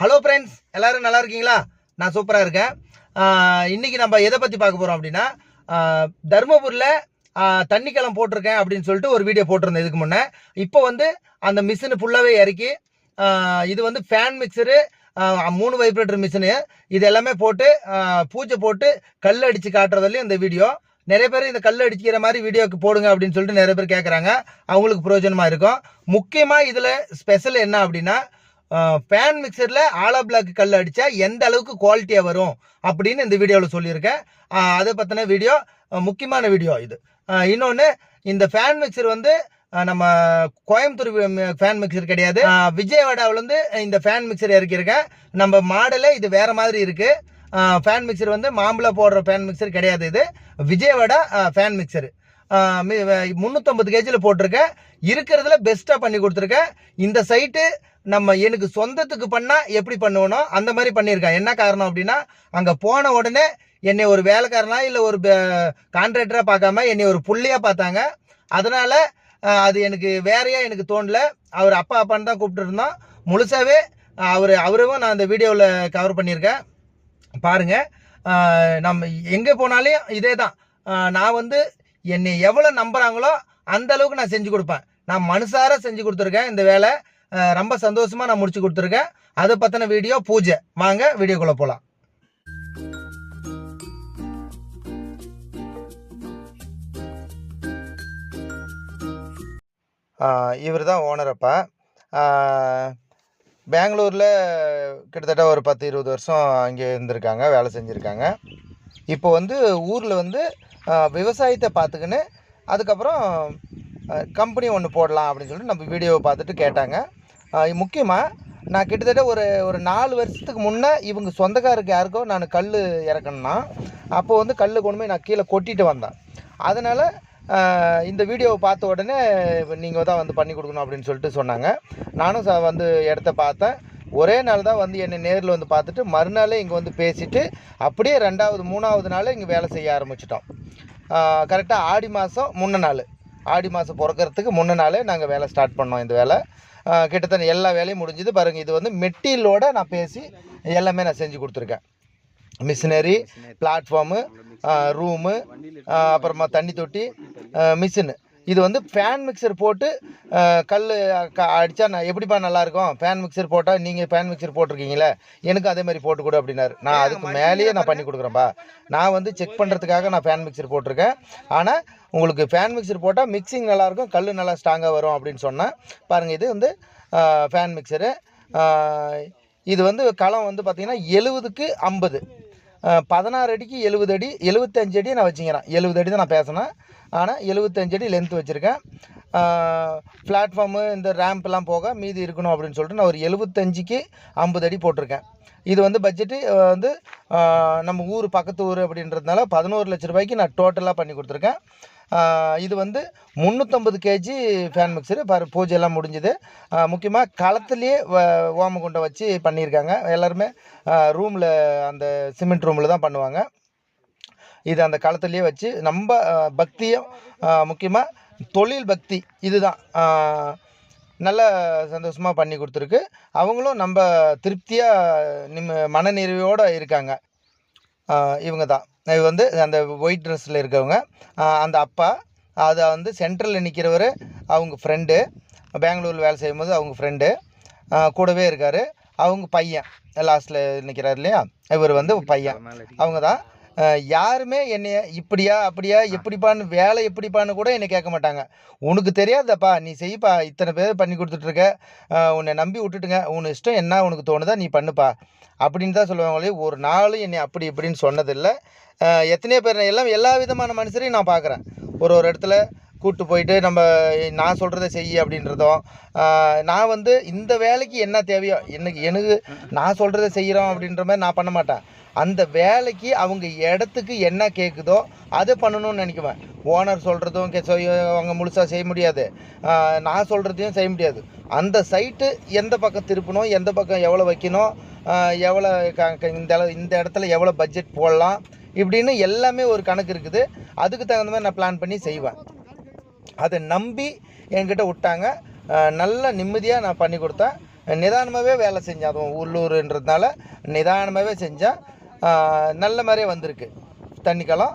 Hello friends, எல்லாரும் நல்லா இருக்கீங்களா? நான் சூப்பராக இருக்கேன். இன்னைக்கு நம்ம எதை பற்றி பார்க்க போகிறோம் அப்படின்னா, தருமபுரியில் தண்ணி கலம் போட்டிருக்கேன் அப்படின்னு சொல்லிட்டு ஒரு வீடியோ போட்டிருந்தேன் இதுக்கு முன்னே. இப்போ வந்து அந்த மிஷினு ஃபுல்லாகவே இறக்கி இது வந்து ஃபேன் மிக்சரு, 3 வைப்ரேட்டர் மிஷினு, இது எல்லாமே போட்டு பூஜை போட்டு கல் அடித்து காட்டுறதுலையும் இந்த வீடியோ. நிறைய பேர் இந்த கல் அடிக்கிற மாதிரி வீடியோக்கு போடுங்க அப்படின்னு சொல்லிட்டு நிறைய பேர் கேட்குறாங்க. அவங்களுக்கு பிரயோஜனமாக இருக்கும். முக்கியமாக இதில் ஸ்பெஷல் என்ன அப்படின்னா, ஃபேன் மிக்சரில் ஆலா பிளாக் கல் அடித்தா எந்த அளவுக்கு குவாலிட்டியாக வரும் அப்படின்னு இந்த வீடியோவில் சொல்லியிருக்கேன். அதை பற்றின வீடியோ, முக்கியமான வீடியோ இது. இன்னொன்று, இந்த ஃபேன் மிக்சர் வந்து நம்ம கோயம்புத்தூர் ஃபேன் மிக்சர் கிடையாது. விஜயவாடாவில் வந்து இந்த ஃபேன் மிக்சர் இறக்கியிருக்கேன். நம்ம மாடலே இது வேற மாதிரி இருக்கு. ஃபேன் மிக்சர் வந்து மாம்பழம் போடுற ஃபேன் மிக்சர் கிடையாது. இது விஜயவாடா ஃபேன் மிக்சர். 350 கேஜியில் போட்டிருக்கேன். இருக்கிறதுல பெஸ்ட்டாக பண்ணி கொடுத்துருக்கேன். இந்த சைட்டு நம்ம எனக்கு சொந்தத்துக்கு பண்ணால் எப்படி பண்ணுவோனோ அந்த மாதிரி பண்ணியிருக்கேன். என்ன காரணம் அப்படின்னா, அங்கே போன உடனே என்னை ஒரு வேலைக்காரனா இல்லை ஒரு கான்ட்ராக்டராக பார்க்காம என்னை ஒரு புள்ளையாக பார்த்தாங்க. அதனால அது எனக்கு வேறையா எனக்கு தோணல. அவர் அப்பா அப்பான்னு தான் கூப்பிட்டு இருந்தோம். முழுசாவே அவரும் நான் இந்த வீடியோவில் கவர் பண்ணியிருக்கேன். பாருங்க, நம்ம எங்கே போனாலும் இதே தான். நான் வந்து என்னை எவ்வளோ நம்புறாங்களோ அந்த அளவுக்கு நான் செஞ்சு கொடுப்பேன். நான் மனசார செஞ்சு கொடுத்துருக்கேன். இந்த வேலை ரொம்ப சந்தோஷமா நான் முடிச்சு கொடுத்துருக்கேன். அதை பற்றின வீடியோ பூஜை. வாங்க வீடியோக்குள்ள போகலாம். இவர் தான் ஓனர். அப்பா பெங்களூரில் கிட்டத்தட்ட ஒரு 10-20 வருஷம் அங்கே இருந்திருக்காங்க, வேலை செஞ்சுருக்காங்க. இப்போ வந்து ஊரில் வந்து விவசாயத்தை பார்த்துக்கின்னு அதுக்கப்புறம் கம்பெனி ஒன்று போடலாம் அப்படின்னு சொல்லிட்டு நம்ம வீடியோவை பார்த்துட்டு கேட்டாங்க. முக்கியமாக நான் கிட்டத்தட்ட ஒரு 4 வருஷத்துக்கு முன்னே இவங்க சொந்தக்காருக்கு யாருக்கோ நான் கல் இறக்கணுன்னா, அப்போது வந்து கல் கொண்டு போய் நான் கீழே கொட்டிட்டு வந்தேன். அதனால் இந்த வீடியோவை பார்த்த உடனே நீங்கள் தான் வந்து பண்ணி கொடுக்கணும் அப்படின்னு சொல்லிட்டு சொன்னாங்க. நானும் வந்து இடத்த பார்த்தேன். ஒரே நாள் தான் வந்து என்னை நேரில் வந்து பார்த்துட்டு மறுநாளே இங்கே வந்து பேசிவிட்டு அப்படியே 2வது 3வது நாள் இங்கே வேலை செய்ய ஆரம்பிச்சிட்டோம். கரெக்டாக ஆடி மாதம் முன்ன நாள், ஆடி மாதம் பிறக்கிறதுக்கு முன்ன நாளே நாங்கள் வேலை ஸ்டார்ட் பண்ணோம். இந்த வேலை கிட்டத்தட்ட எல்லா வேலையும் முடிஞ்சுது. பாருங்கள், இது வந்து மெட்டீரியலோடு நான் பேசி எல்லாமே நான் செஞ்சு கொடுத்துருக்கேன். மிஷினரி, பிளாட்ஃபார்மு, ரூமு, அப்புறமா தண்ணி தொட்டி, மிஷினு. இது வந்து ஃபேன் மிக்சர் போட்டு கல் அடித்தா நான் எப்படிப்பா நல்லாயிருக்கும், ஃபேன் மிக்சர் போட்டால் நீங்கள் ஃபேன் மிக்சர் போட்டிருக்கீங்களே, எனக்கு அதே மாதிரி போட்டு கொடு அப்படின்னாரு. நான் அதுக்கு மேலேயே நான் பண்ணி கொடுக்குறேன்ப்பா. நான் வந்து செக் பண்ணுறதுக்காக நான் ஃபேன் மிக்சர் போட்டிருக்கேன். ஆனால் உங்களுக்கு ஃபேன் மிக்சர் போட்டால் மிக்சிங் நல்லாயிருக்கும், கல் நல்லா ஸ்ட்ராங்காக வரும் அப்படின்னு சொன்னேன். பாருங்கள், இது வந்து ஃபேன் மிக்சரு. இது வந்து களம் வந்து பார்த்திங்கன்னா 70க்கு 50, 16 அடிக்கு 70 அடி, 75 அடி நான் வச்சுக்கிறேன். 70 அடி தான் நான் பேசினேன், ஆனால் 75 அடி லென்த் வச்சுருக்கேன். பிளாட்ஃபார்மு இந்த ரேம்ப்லாம் போக மீதி இருக்கணும் அப்படின்னு சொல்லிட்டு நான் ஒரு 75க்கு 50 அடி போட்டிருக்கேன். இது வந்து பட்ஜெட்டு வந்து நம்ம ஊர் பக்கத்து ஊர் அப்படின்றதுனால 11 லட்ச ரூபாய்க்கு நான் டோட்டலாக பண்ணி கொடுத்துருக்கேன். இது வந்து 350 கேஜி ஃபேன் மிக்சரு. பூஜையெல்லாம் முடிஞ்சுது. முக்கியமாக களத்துலேயே ஓமகுண்டை வச்சு பண்ணியிருக்காங்க. எல்லாருமே ரூமில் அந்த சிமெண்ட் ரூமில் தான் பண்ணுவாங்க. இது அந்த களத்துலேயே வச்சு நம்ம பக்தியும், முக்கியமாக தொழில் பக்தி, இதுதான் நல்ல சந்தோஷமாக பண்ணி கொடுத்துருக்கு. அவங்களும் நம்ம திருப்தியாக மனநிறைவோடு இருக்காங்க. இவங்க தான், இது வந்து அந்த ஒயிட் ட்ரெஸ்ஸில் இருக்கவங்க அந்த அப்பா. அதை வந்து சென்ட்ரலில் நிற்கிறவர் அவங்க ஃப்ரெண்டு, பெங்களூரில் வேலை செய்யும்போது அவங்க ஃப்ரெண்டு கூடவே இருக்கார். அவங்க பையன் லாஸ்ட்டில் நிற்கிறார் இல்லையா, இவர் வந்து பையன். அவங்க தான். யாருமே என்னைய இப்படியா அப்படியா எப்படிப்பான்னு, வேலை எப்படிப்பான்னு கூட என்னை கேட்க மாட்டாங்க. உனக்கு தெரியாதப்பா, நீ செய்ப்பா, இத்தனை பேர் பண்ணி கொடுத்துட்ருக்க, உன்னை நம்பி விட்டுட்டுங்க, உன் இஷ்டம் என்ன உனக்கு தோணுதா நீ பண்ணுப்பா அப்படின்னு தான் சொல்லுவாங்களே. ஒரு நாள் என்னை அப்படி இப்படின்னு சொன்னதில்லை. எத்தனையோ பேர் எல்லா விதமான மனுஷரையும் நான் பார்க்குறேன். ஒரு இடத்துல கூப்பிட்டு போயிட்டு நான் சொல்கிறத செய்ய அப்படின்றதும், நான் வந்து இந்த வேலைக்கு என்ன தேவையோ எனக்கு நான் சொல்கிறத செய்கிறோம் அப்படின்ற மாதிரி நான் பண்ண மாட்டேன். அந்த வேலைக்கு அவங்க இடத்துக்கு என்ன கேட்குதோ அதை பண்ணணும்னு நினைக்குவேன். ஓனர் சொல்கிறதும் அவங்க முழுசாக செய்ய முடியாது, நான் சொல்கிறதையும் செய்ய முடியாது. அந்த சைட்டு எந்த பக்கம் திருப்பணும், எந்த பக்கம் எவ்வளோ வைக்கணும், எவ்வளோ இந்த இடத்துல எவ்வளோ பட்ஜெட் போடலாம் இப்படின்னு எல்லாமே ஒரு கணக்கு இருக்குது. அதுக்கு தகுந்த மாதிரி நான் பிளான் பண்ணி செய்வேன். அதை நம்பி என்கிட்ட விட்டாங்க. நல்ல நிம்மதியாக நான் பண்ணி கொடுத்தேன். நிதானமாகவே வேலை செஞ்சேன். அதுவும் உள்ளூருன்றதுனால நிதானமாகவே செஞ்சால் நல்ல மாதிரியே வந்திருக்கு தண்ணிக்கலம்.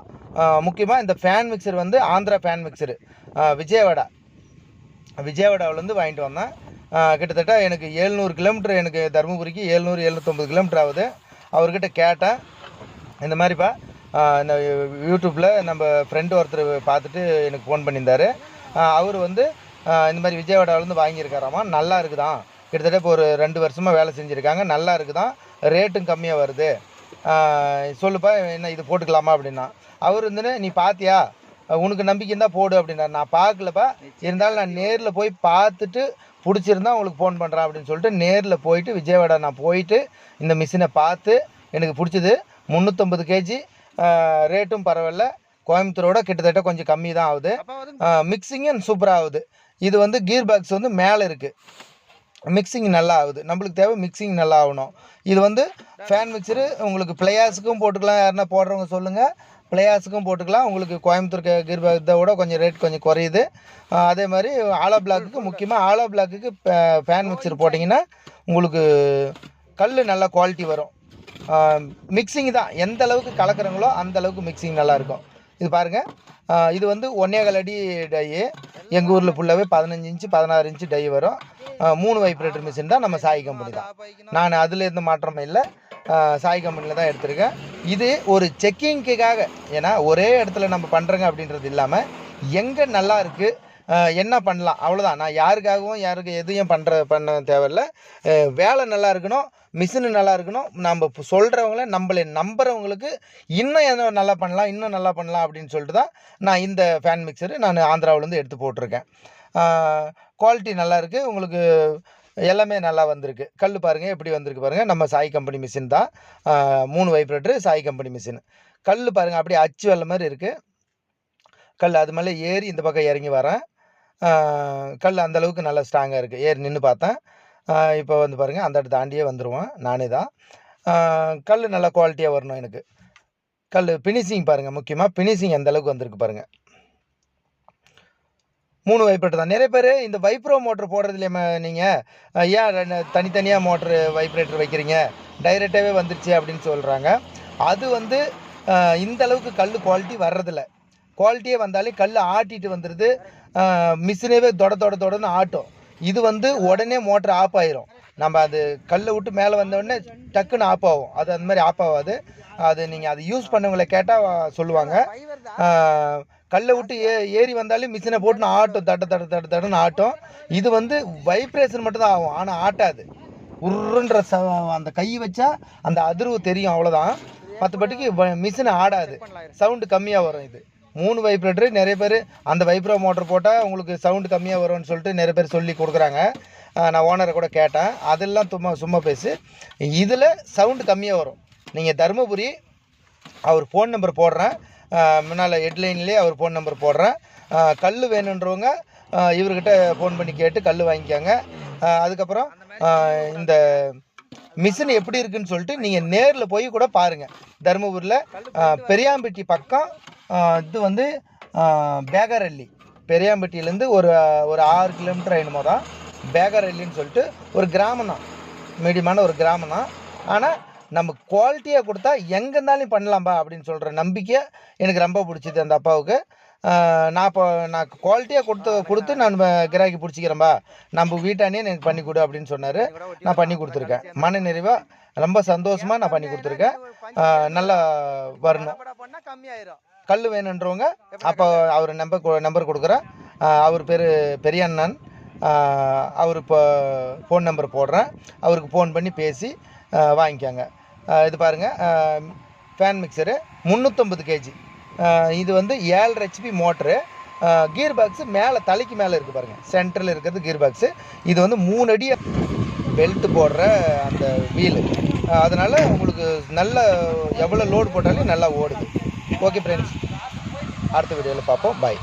முக்கியமாக இந்த ஃபேன் மிக்சர் வந்து ஆந்திரா ஃபேன் மிக்சரு விஜயவாடாவிலேருந்து வாங்கிட்டு வந்தேன். கிட்டத்தட்ட எனக்கு 700 கிலோமீட்டர், எனக்கு தருமபுரிக்கு 700-750 கிலோமீட்டர் ஆகுது. அவர்கிட்ட கேட்டேன், இந்த மாதிரிப்பா இந்த யூடியூப்பில் நம்ம ஃப்ரெண்டு ஒருத்தர் பார்த்துட்டு எனக்கு ஃபோன் பண்ணியிருந்தார். அவர் வந்து இந்த மாதிரி விஜயவாடாவிலேருந்து வாங்கியிருக்காராமா, நல்லா இருக்குதான், கிட்டத்தட்ட இப்போ ஒரு 2 வருஷமாக வேலை செஞ்சுருக்காங்க, நல்லா இருக்குதான், ரேட்டும் கம்மியாக வருது, சொல்லுப்பா என்ன இது போட்டுக்கலாமா அப்படின்னா. அவர் வந்துன்னு நீ பார்த்தியா, உனக்கு நம்பிக்கை இருந்தால் போடு அப்படின்னாரு. நான் பார்க்கலப்பா, இருந்தாலும் நான் நேரில் போய் பார்த்துட்டு பிடிச்சிருந்தா உங்களுக்கு ஃபோன் பண்ணுறேன் அப்படின்னு சொல்லிட்டு நேரில் போயிட்டு விஜயவாடா நான் போயிட்டு இந்த மிஷினை பார்த்து எனக்கு பிடிச்சிது. 350 கேஜி, ரேட்டும் பரவாயில்ல, கோயம்புத்தூரோட கிட்டத்தட்ட கொஞ்சம் கம்மி தான் ஆகுது. மிக்சிங்கும் சூப்பராக ஆகுது. இது வந்து கீர் பாக்ஸ் வந்து மேலே இருக்குது, மிக்சிங் நல்லா ஆகுது. நம்மளுக்கு தேவை மிக்சிங் நல்லா ஆகணும். இது வந்து ஃபேன் மிக்சரு உங்களுக்கு பிளேயாஸுக்கும் போட்டுக்கலாம், யாருன்னா போடுறவங்க சொல்லுங்கள், பிளேயாஸுக்கும் போட்டுக்கலாம். உங்களுக்கு கோயம்புத்தூர் கீர் பாக்ஸ் விட கொஞ்சம் ரேட் கொஞ்சம் குறையுது. அதே மாதிரி ஆலோ பிளாக்குக்கு, முக்கியமாக ஆலோ பிளாக்குக்கு ஃபேன் மிக்சர் போட்டிங்கன்னா உங்களுக்கு கல் நல்ல குவாலிட்டி வரும். மிக்சிங் தான் எந்த அளவுக்கு கலக்குறாங்களோ அந்த அளவுக்கு மிக்சிங் நல்லாயிருக்கும். இது பாருங்கள், இது வந்து 1.25 அடி டை. எங்கள் ஊரில் ஃபுல்லாகவே 15 இன்ச்சு 16 இன்ச்சு டை வரும். 3 வைப்ரேட்டர் மிஷின் தான், நம்ம சாய் கம்பெனி தான். நான் அதில் எந்த மாற்றமும் இல்லை, சாய் கம்பெனியில் தான் எடுத்திருக்கேன். இது ஒரு செக்கிங்க்குக்காக, ஏன்னா ஒரே இடத்துல நம்ம பண்ணுறோங்க அப்படின்றது இல்லாமல் எங்கே நல்லா இருக்குது என்ன பண்ணலாம், அவ்வளோதான். நான் யாருக்கு எதையும் பண்ண தேவையில்லை. வேலை நல்லா இருக்கணும், மிஷினு நல்லா இருக்கணும், நம்ம சொல்கிறவங்கள நம்மளை நம்புறவங்களுக்கு இன்னும் என்ன நல்லா பண்ணலாம் அப்படின்னு சொல்லிட்டு தான் நான் இந்த ஃபேன் மிக்சரு நான் ஆந்திராவிலேருந்து எடுத்து போட்டிருக்கேன். குவாலிட்டி நல்லா இருக்குது, உங்களுக்கு எல்லாமே நல்லா வந்திருக்கு. கல் பாருங்கள் எப்படி வந்திருக்கு பாருங்கள், நம்ம சாய் கம்பெனி மிஷின் தான். 3 வைப்ரேட்டரு சாய் கம்பெனி மிஷின். கல் பாருங்கள் அப்படியே அச்சு வெள்ள மாதிரி இருக்குது கல். அது மேலே ஏறி இந்த பக்கம் இறங்கி வரேன். கல் அந்தளவுக்கு நல்லா ஸ்ட்ராங்காக இருக்குது. ஏறி நின்று பார்த்தேன். இப்போ வந்து பாருங்கள், அந்த இடத்த தாண்டியே வந்துடுவேன் நானே தான். கல் நல்லா குவாலிட்டியாக வரணும் எனக்கு. கல் ஃபினிஷிங் பாருங்கள், முக்கியமாக ஃபினிஷிங் எந்த அளவுக்கு வந்திருக்கு பாருங்கள். 3 வைப்ரேட்டர் தான். நிறைய பேர் இந்த வைப்ரோ மோட்ரு போடுறதுலையே நீங்கள் ஏன் தனித்தனியாக மோட்ரு வைப்ரேட்டர் வைக்கிறீங்க, டைரெக்டாகவே வந்துருச்சு அப்படின்னு சொல்கிறாங்க. அது வந்து இந்த அளவுக்கு கல் குவாலிட்டி வர்றதில்ல. குவாலிட்டியே வந்தாலே கல் ஆட்டிட்டு வந்துடுது, மிஷினேவே தொடன்னு ஆட்டும். இது வந்து உடனே மோட்ரு ஆஃப் ஆயிரும். நம்ம அது கல்லை விட்டு மேலே வந்தோடனே டக்குன்னு ஆஃப் ஆகும். அது அந்த மாதிரி ஆஃப் ஆகாது. அது நீங்கள் அது யூஸ் பண்ணவங்களை கேட்டால் சொல்லுவாங்க. கல்லை விட்டு ஏறி வந்தாலும் மிஷினை போட்டு ஆட்டும், தட்டுன்னு ஆட்டும். இது வந்து வைப்ரேஷன் மட்டும் தான் ஆகும், ஆனால் ஆட்டாது. உருன்ற அந்த கை வச்சா அந்த அதிர்வு தெரியும், அவ்வளோதான். மற்றபடிக்கு மிஷினை ஆடாது, சவுண்டு கம்மியாக வரும். இது 3 வைப்ரேட்டரு. நிறைய பேர் அந்த வைப்ரோ மோட்டர் போட்டால் உங்களுக்கு சவுண்டு கம்மியாக வரும்னு சொல்லிட்டு நிறைய பேர் சொல்லி கொடுக்குறாங்க. நான் ஓனரை கூட கேட்டேன், அதெல்லாம் சும்மா பேசு. இதில் சவுண்டு கம்மியாக வரும். நீங்கள் தருமபுரி, அவர் ஃபோன் நம்பர் போடுறேன், முன்னால் ஹெட்லைன்லேயே அவர் ஃபோன் நம்பர் போடுறேன். கல் வேணுன்றவங்க இவர்கிட்ட ஃபோன் பண்ணி கேட்டு கல் வாங்கிக்காங்க. அதுக்கப்புறம் இந்த மிஷின் எப்படி இருக்குன்னு சொல்லிட்டு நீங்கள் நேரில் போய் கூட பாருங்கள். தருமபுரியில் பெரியாம்பட்டி பக்கம், இது வந்து பேகரல்லி, பெரியாம்பட்டியிலேருந்து ஒரு 6 கிலோமீட்டர் என்னமோ தான் பேகரல்லின்னு சொல்லிட்டு ஒரு கிராமம் தான், மீடியமான ஒரு கிராமம் தான். ஆனால் நம்ம குவாலிட்டியாக கொடுத்தா எங்கே இருந்தாலும் பண்ணலாம்பா அப்படின்னு சொல்கிற நம்பிக்கை எனக்கு ரொம்ப பிடிச்சிது அந்த அப்பாவுக்கு. நான் குவாலிட்டியாக கொடுத்து நான் கிராக்கி பிடிச்சிக்கிறேன்பா, நம்ம வீட்டானே எனக்கு பண்ணி கொடு அப்படின்னு சொன்னார். நான் பண்ணி கொடுத்துருக்கேன். மன நிறைவாக ரொம்ப சந்தோஷமாக நான் பண்ணி கொடுத்துருக்கேன். நல்லா வரணும். கல் வேணுன்றவங்க அப்போ அவர் நம்பர் கொடுக்குறேன். அவர் பேர் பெரியண்ணன். அவர் இப்போ ஃபோன் நம்பர் போடுறேன், அவருக்கு ஃபோன் பண்ணி பேசி வாங்கிக்காங்க. இது பாருங்கள், ஃபேன் மிக்சரு 350 கேஜி. இது வந்து 7.5 HP மோட்ரு. கீர் பாக்ஸு மேலே தலைக்கு மேலே இருக்குது பாருங்கள், சென்டரில் இருக்கிறது கீர் பாக்ஸு. இது வந்து 3 அடி பெல்ட்டு போடுற அந்த வீலு. அதனால் உங்களுக்கு நல்ல எவ்வளோ லோடு போட்டாலும் நல்லா ஓடுது. ஓகே ஃப்ரெண்ட்ஸ், அடுத்த வீடியோவில் பார்ப்போம். பாய்.